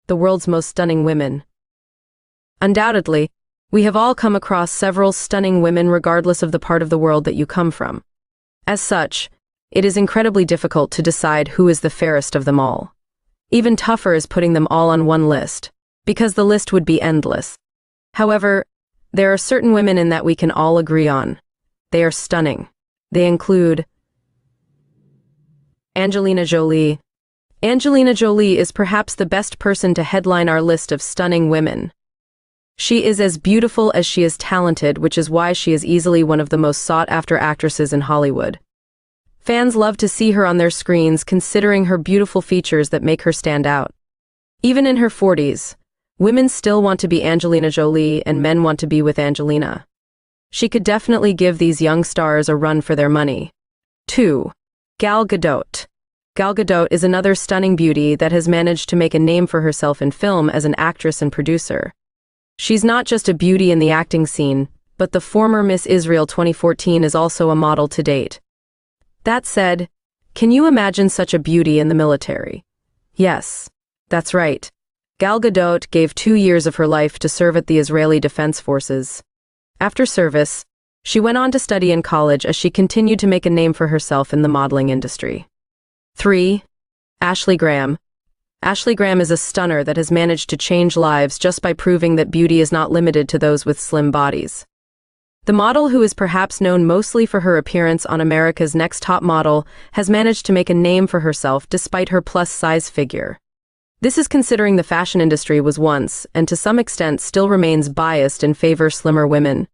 the world's most stunning women. Undoubtedly, we have all come across several stunning women regardless of the part of the world that you come from. As such, it is incredibly difficult to decide who is the fairest of them all. Even tougher is putting them all on one list, because the list would be endless. However, there are certain women in that we can all agree on. They are stunning. They include Angelina Jolie. Angelina Jolie is perhaps the best person to headline our list of stunning women. She is as beautiful as she is talented, which is why she is easily one of the most sought-after actresses in Hollywood. Fans love to see her on their screens, considering her beautiful features that make her stand out. Even in her 40s, women still want to be Angelina Jolie and men want to be with Angelina. She could definitely give these young stars a run for their money. 2. Gal Gadot. Gal Gadot is another stunning beauty that has managed to make a name for herself in film as an actress and producer. She's not just a beauty in the acting scene, but the former Miss Israel 2014 is also a model to date. That said, can you imagine such a beauty in the military? Yes, that's right. Gal Gadot gave 2 years of her life to serve at the Israeli Defense Forces. After service, she went on to study in college as she continued to make a name for herself in the modeling industry. 3. Ashley Graham. Ashley Graham is a stunner that has managed to change lives just by proving that beauty is not limited to those with slim bodies. The model, who is perhaps known mostly for her appearance on America's Next Top Model, has managed to make a name for herself despite her plus-size figure. This is considering the fashion industry was once, and to some extent still remains, biased in favor of slimmer women.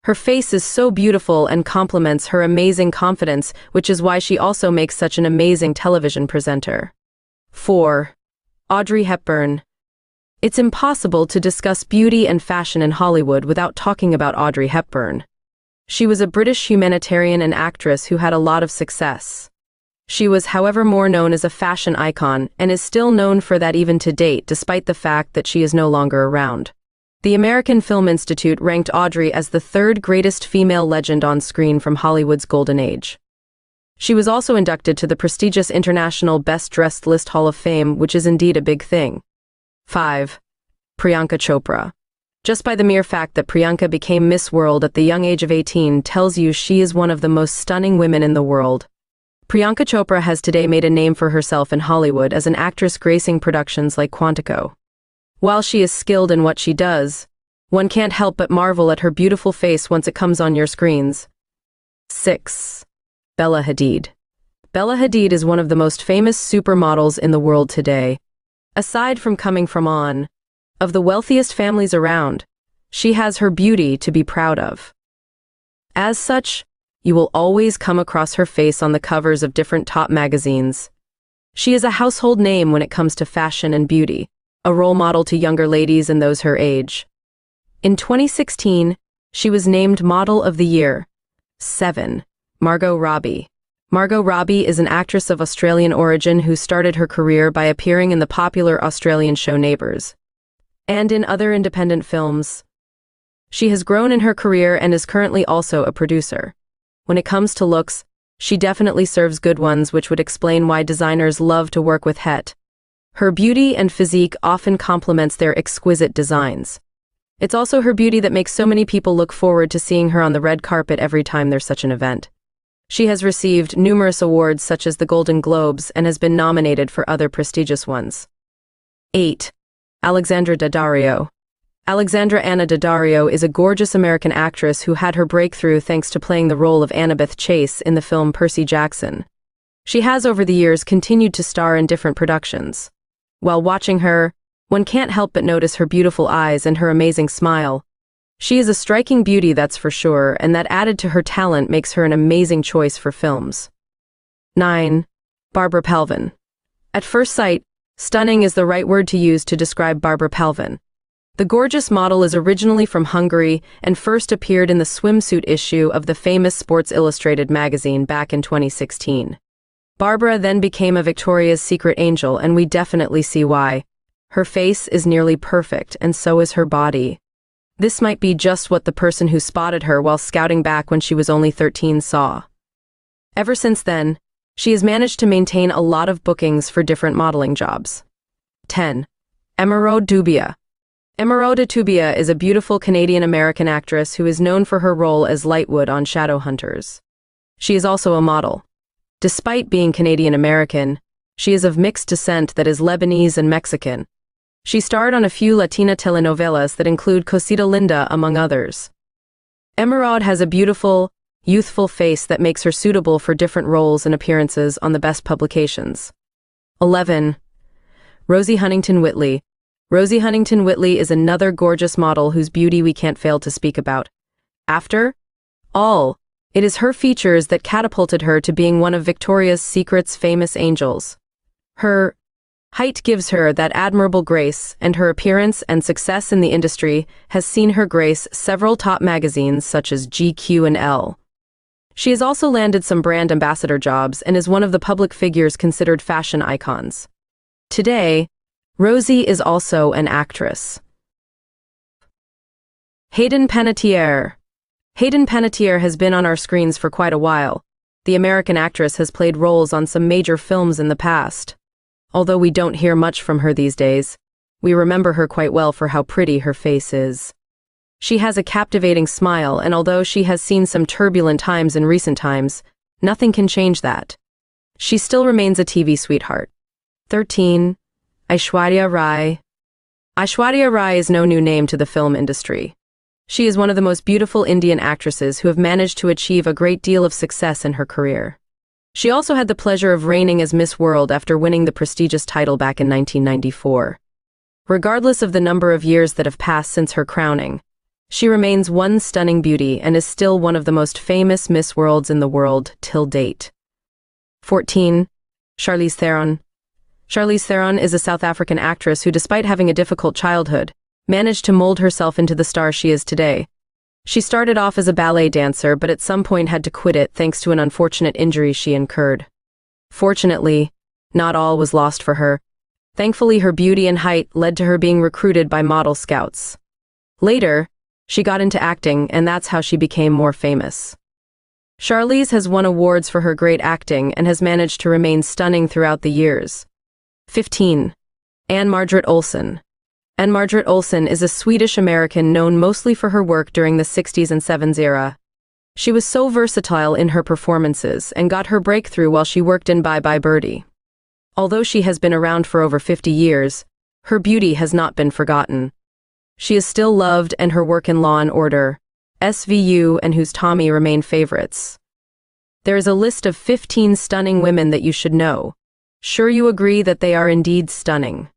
Her face is so beautiful and complements her amazing confidence, which is why she also makes such an amazing television presenter. 4. Audrey Hepburn. It's impossible to discuss beauty and fashion in Hollywood without talking about Audrey Hepburn. She was a British humanitarian and actress who had a lot of success. She was, however, more known as a fashion icon and is still known for that even to date, despite the fact that she is no longer around. The American Film Institute ranked Audrey as the 3rd greatest female legend on screen from Hollywood's golden age. She was also inducted to the prestigious International Best Dressed List Hall of Fame, which is indeed a big thing. 5. Priyanka Chopra. Just by the mere fact that Priyanka became Miss World at the young age of 18 tells you she is one of the most stunning women in the world. Priyanka Chopra has today made a name for herself in Hollywood as an actress gracing productions like Quantico. While she is skilled in what she does, one can't help but marvel at her beautiful face once it comes on your screens. 6. Bella Hadid. Bella Hadid is one of the most famous supermodels in the world today. Aside from coming from of the wealthiest families around, she has her beauty to be proud of. As such, you will always come across her face on the covers of different top magazines. She is a household name when it comes to fashion and beauty, a role model to younger ladies and those her age. In 2016, she was named Model of the Year. 7. Margot Robbie. Margot Robbie is an actress of Australian origin who started her career by appearing in the popular Australian show Neighbours, and in other independent films. She has grown in her career and is currently also a producer. When it comes to looks, she definitely serves good ones, which would explain why designers love to work with Het. Her beauty and physique often complements their exquisite designs. It's also her beauty that makes so many people look forward to seeing her on the red carpet every time there's such an event. She has received numerous awards such as the Golden Globes and has been nominated for other prestigious ones. 8. Alexandra Daddario. Alexandra Anna Daddario is a gorgeous American actress who had her breakthrough thanks to playing the role of Annabeth Chase in the film Percy Jackson. She has over the years continued to star in different productions. While watching her, one can't help but notice her beautiful eyes and her amazing smile. She is a striking beauty, that's for sure, and that added to her talent makes her an amazing choice for films. 9. Barbara Palvin. At first sight, stunning is the right word to use to describe Barbara Palvin. The gorgeous model is originally from Hungary and first appeared in the swimsuit issue of the famous Sports Illustrated magazine back in 2016. Barbara then became a Victoria's Secret angel, and we definitely see why. Her face is nearly perfect, and so is her body. This might be just what the person who spotted her while scouting back when she was only 13 saw. Ever since then, she has managed to maintain a lot of bookings for different modeling jobs. 10. Emeraude Doubié. Emeraude Doubié is a beautiful Canadian-American actress who is known for her role as Lightwood on Shadowhunters. She is also a model. Despite being Canadian-American, she is of mixed descent that is Lebanese and Mexican. She starred on a few Latina telenovelas that include Cosita Linda, among others. Emeraude has a beautiful, youthful face that makes her suitable for different roles and appearances on the best publications. 11. Rosie Huntington-Whiteley. Rosie Huntington-Whiteley is another gorgeous model whose beauty we can't fail to speak about. After all, it is her features that catapulted her to being one of Victoria's Secret's famous angels. Her height gives her that admirable grace, and her appearance and success in the industry has seen her grace several top magazines such as GQ and Elle. She has also landed some brand ambassador jobs and is one of the public figures considered fashion icons. Today, Rosie is also an actress. Hayden Panettiere. Hayden Panettiere has been on our screens for quite a while. The American actress has played roles on some major films in the past. Although we don't hear much from her these days, we remember her quite well for how pretty her face is. She has a captivating smile, and although she has seen some turbulent times in recent times, nothing can change that. She still remains a TV sweetheart. 13. Aishwarya Rai. Aishwarya Rai is no new name to the film industry. She is one of the most beautiful Indian actresses who have managed to achieve a great deal of success in her career. She also had the pleasure of reigning as Miss World after winning the prestigious title back in 1994. Regardless of the number of years that have passed since her crowning, she remains one stunning beauty and is still one of the most famous Miss Worlds in the world till date. 14. Charlize Theron. Charlize Theron is a South African actress who, despite having a difficult childhood, managed to mold herself into the star she is today. She started off as a ballet dancer, but at some point had to quit it thanks to an unfortunate injury she incurred. Fortunately, not all was lost for her. Thankfully, her beauty and height led to her being recruited by model scouts. Later, she got into acting, and that's how she became more famous. Charlize has won awards for her great acting and has managed to remain stunning throughout the years. 15. Anne-Margrethe Olsen. Anne-Margrethe Olsen is a Swedish-American known mostly for her work during the 60s and 70s era. She was so versatile in her performances and got her breakthrough while she worked in Bye Bye Birdie. Although she has been around for over 50 years, her beauty has not been forgotten. She is still loved, and her work in Law & Order, SVU, and Who's Tommy remain favorites. There is a list of 15 stunning women that you should know. Sure, you agree that they are indeed stunning.